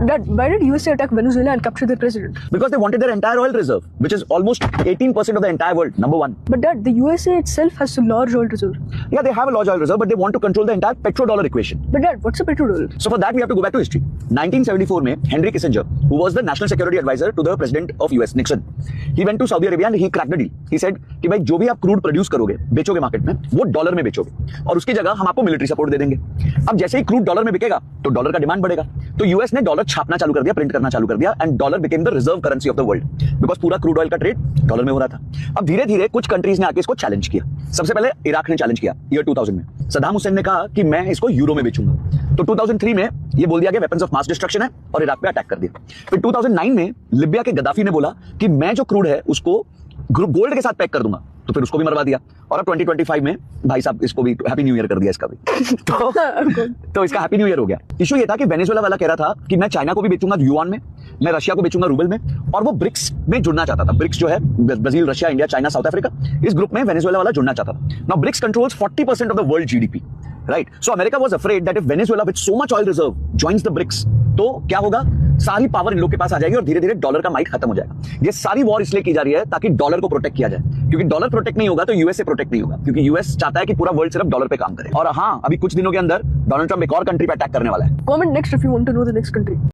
Dad, why did USA attack Venezuela and capture their president? Because they wanted their entire oil reserve, which is almost 18% of the entire world, number one. But Dad, the USA itself has a large oil reserve. Yeah, they have a large oil reserve, but they want to control the entire petrodollar equation. But Dad, what's a petrodollar? So for that, we have to go back to history. 1974 में Henry Kissinger, who was the national security advisor to the president of US, Nixon, he went to Saudi Arabia and he cracked the deal. He said कि भाई जो भी आप crude produce करोगे, बेचोगे market में, वो dollar में बेचोगे और उसकी जगह हम आपको मिलिट्री सपोर्ट दे देंगे. अब जैसे ही क्रूड डॉलर में बिकेगा, तो डॉलर का डिमांड बढ़ेगा. तो यूएस ने डॉलर छापना चालू कर दिया, प्रिंट करना चालू कर दिया and dollar became the reserve currency of the world because पूरा क्रूड ऑयल का ट्रेड डॉलर में हो रहा था. अब धीरे धीरे कुछ कंट्रीज ने आके इसको चैलेंज किया. सबसे पहले इराक ने चैलेंज किया ईयर 2000 में. सद्दाम हुसैन ने कहा कि मैं इसको यूरो में बेचूंगा. तो 2003 में ये बोल दिया गया वेपन्स ऑफ मास डिस्ट्रक्शन है और इराक पे अटैक कर दिया. फिर 2009 में लिबिया के गद्दाफी ने बोला कि मैं जो क्रूड है उसको गोल्ड के साथ पैक कर दूंगा, तो फिर उसको भी मरवा दिया. और अब 2025 में भाई साहब इसको भी हैप्पी न्यू ईयर कर दिया इसका भी. तो इसका हैप्पी न्यू ईयर हो गया. इशू ये था कि वेनेजुएला वाला कह रहा था कि मैं चाइना को भी बेचूंगा युआन में, मैं रशिया को बेचूंगा रूबल में, और वो ब्रिक्स में जुड़ना चाहता था. ब्रिक्स जो है Brazil, Russia, India, China, South Africa, इस ग्रुप में वेनेजुएला वाला जुड़ना चाहता था. Now BRICS controls 40% of the world GDP, right? So America was afraid that if Venezuela with so much oil reserve joins the BRICS, तो क्या होगा, सारी पावर इन लोग के पास आ जाएगी और धीरे धीरे डॉलर का माइट खत्म हो जाएगा. ये सारी वॉर इसलिए की जा रही है ताकि डॉलर को प्रोटेक्ट किया जाए, क्योंकि डॉलर प्रोटेक्ट नहीं होगा तो यूएसए प्रोटेक्ट नहीं होगा, क्योंकि यूएस चाहता है कि पूरा वर्ल्ड सिर्फ डॉलर पे काम करे. और हाँ, अभी कुछ दिनों के अंदर डोनाल्ड ट्रंप एक और कंट्री पे अटैक करने वाला है. Comment next if you want to know the next country.